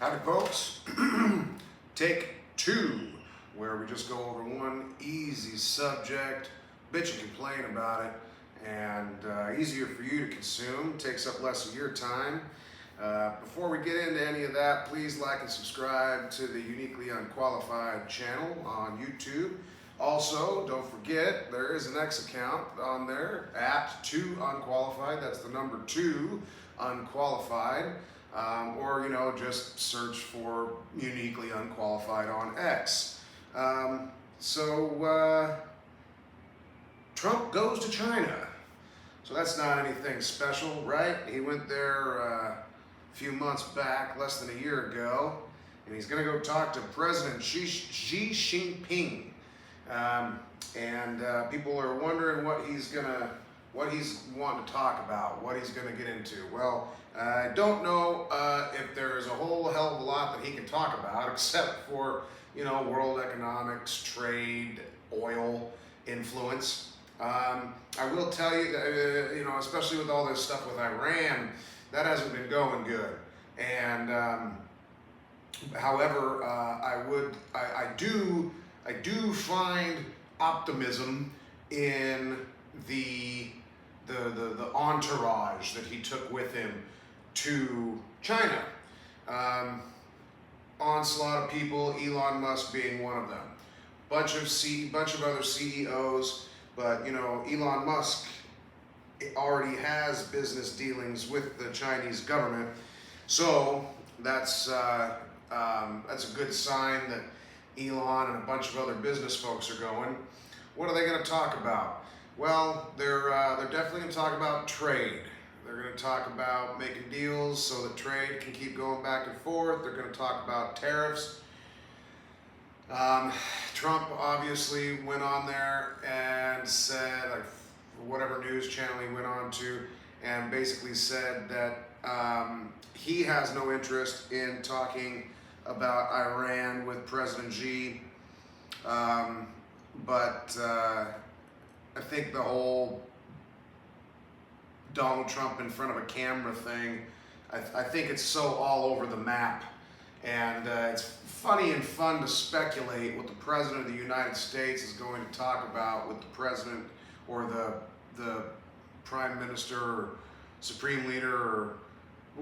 Howdy folks, take two, where we just go over one easy subject, bitch and complain about it, and easier for you to consume, takes up less of your time. Before we get into any of that, please like and subscribe to the Uniquely Unqualified channel on YouTube. Also, don't forget, there is an X account on there, @2unqualified, that's the number 2 unqualified. Or, just search for Uniquely Unqualified on X. Trump goes to China. So that's not anything special, right? He went there a few months back, less than a year ago, and he's going to go talk to President Xi Jinping. People are wondering what he's wanting to talk about, what he's going to get into. Well, I don't know if there's a whole hell of a lot that he can talk about, except for, world economics, trade, oil, influence. I will tell you that, especially with all this stuff with Iran, that hasn't been going good. And however, I do find optimism in the entourage that he took with him to China. Onslaught of people, Elon Musk being one of them. Bunch of other CEOs, but Elon Musk already has business dealings with the Chinese government, so that's a good sign that Elon and a bunch of other business folks are going. What are they going to talk about? Well, they're definitely going to talk about trade. They're going to talk about making deals so that trade can keep going back and forth. They're going to talk about tariffs. Trump obviously went on there and said, whatever news channel he went on to, and basically said that he has no interest in talking about Iran with President Xi. But I think the whole Donald Trump in front of a camera thing, I think it's so all over the map. And it's funny and fun to speculate what the President of the United States is going to talk about with the President or the Prime Minister or Supreme Leader or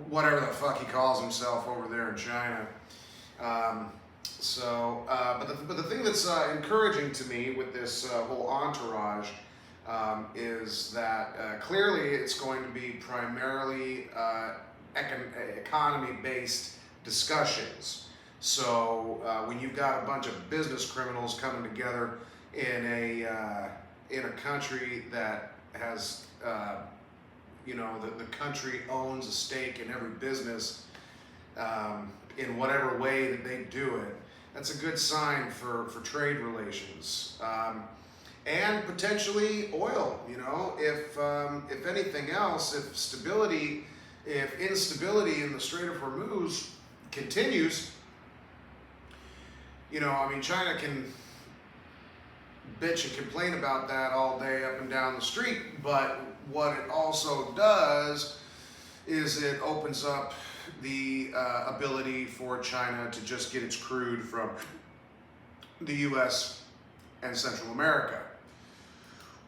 whatever the fuck he calls himself over there in China. But the thing that's encouraging to me with this whole entourage is that clearly it's going to be primarily economy-based discussions. So when you've got a bunch of business criminals coming together in a country that has the country owns a stake in every business in whatever way that they do it, that's a good sign for trade relations. And potentially oil, if anything else, if instability in the Strait of Hormuz continues, China can bitch and complain about that all day up and down the street, but what it also does is it opens up the ability for China to just get its crude from the U.S. and Central America.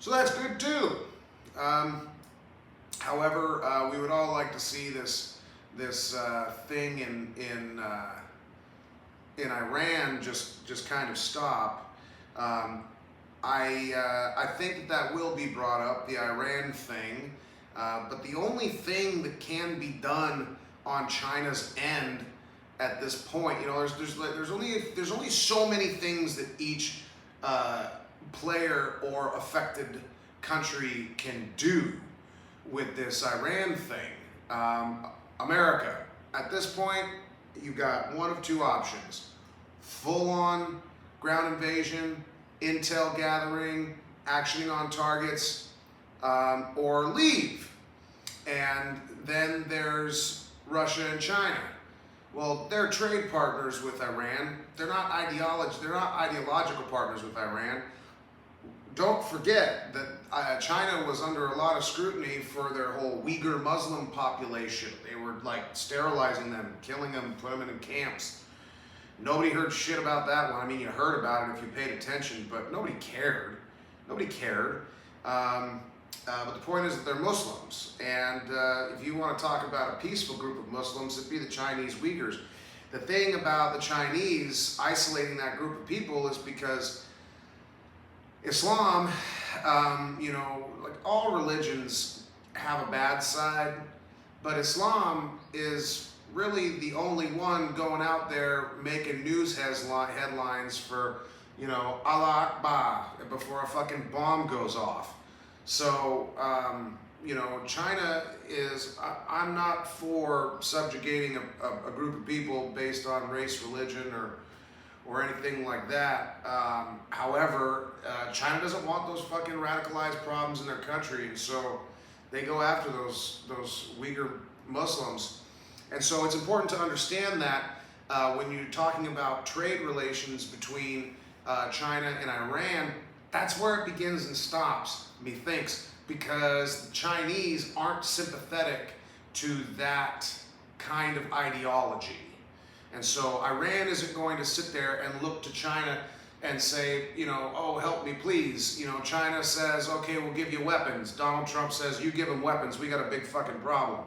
So that's good too. However, we would all like to see this thing in Iran just kind of stop. I think that will be brought up, the Iran thing, but the only thing that can be done on China's end at this point, there's only so many things that each player or affected country can do with this Iran thing. America, at this point, you've got one of two options: full-on ground invasion, intel gathering, actioning on targets, or leave. And then there's Russia and China. Well, they're trade partners with Iran. They're not ideological partners with Iran. don't forget that China was under a lot of scrutiny for their whole Uyghur Muslim population. They were like sterilizing them, killing them, putting them in camps. Nobody heard shit about that one. I mean, you heard about it if you paid attention, but nobody cared. Nobody cared. But the point is that they're Muslims. And if you want to talk about a peaceful group of Muslims, it'd be the Chinese Uyghurs. The thing about the Chinese isolating that group of people is because Islam, like all religions have a bad side, but Islam is really the only one going out there making news headlines for, Allah Akbar before a fucking bomb goes off. So, China is, I'm not for subjugating a group of people based on race, religion, or anything like that. However, China doesn't want those fucking radicalized problems in their country, and so they go after those Uyghur Muslims. And so it's important to understand that when you're talking about trade relations between China and Iran, that's where it begins and stops, methinks, because the Chinese aren't sympathetic to that kind of ideology. And so Iran isn't going to sit there and look to China and say, oh, help me please. China says, okay, we'll give you weapons. Donald Trump says, you give them weapons, we got a big fucking problem.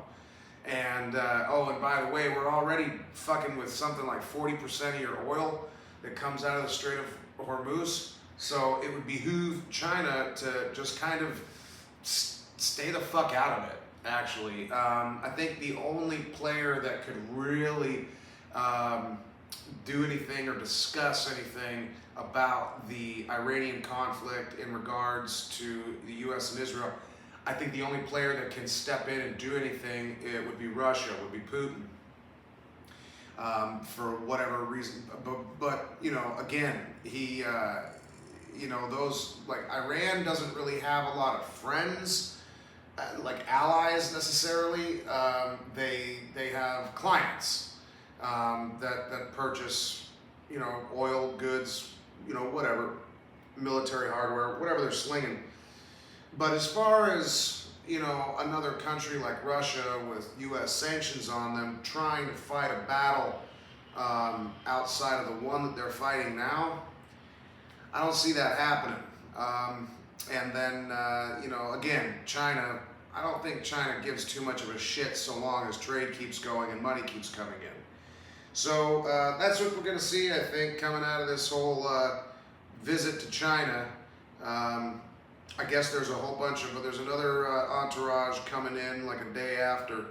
And, and by the way, we're already fucking with something like 40% of your oil that comes out of the Strait of Hormuz. So it would behoove China to just kind of stay the fuck out of it, actually. I think the only player that could really do anything or discuss anything about the Iranian conflict in regards to the U.S. and Israel, I think the only player that can step in and do anything, it would be Russia, would be Putin, for whatever reason. But again, he, those, like, Iran doesn't really have a lot of friends, like allies necessarily. They have clients that purchase, oil, goods, whatever, military hardware, whatever they're slinging. But as far as, another country like Russia with U.S. sanctions on them trying to fight a battle outside of the one that they're fighting now, I don't see that happening. And then, again, China, I don't think China gives too much of a shit so long as trade keeps going and money keeps coming in. So that's what we're going to see, I think, coming out of this whole visit to China. I guess there's a whole bunch of, there's another entourage coming in like a day after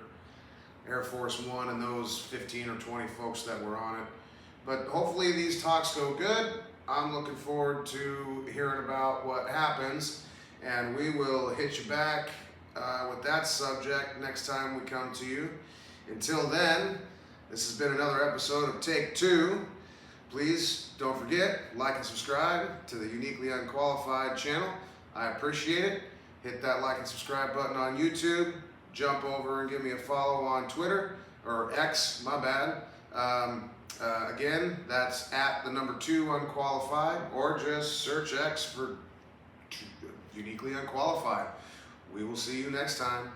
Air Force One and those 15 or 20 folks that were on it. But hopefully these talks go good. I'm looking forward to hearing about what happens, and we will hit you back with that subject next time we come to you. Until then, this has been another episode of Take Two. Please don't forget, like and subscribe to the Uniquely Unqualified channel. I appreciate it. Hit that like and subscribe button on YouTube. Jump over and give me a follow on Twitter, or X, my bad. Again, that's at the number 2 unqualified, or just search X for Uniquely Unqualified. We will see you next time.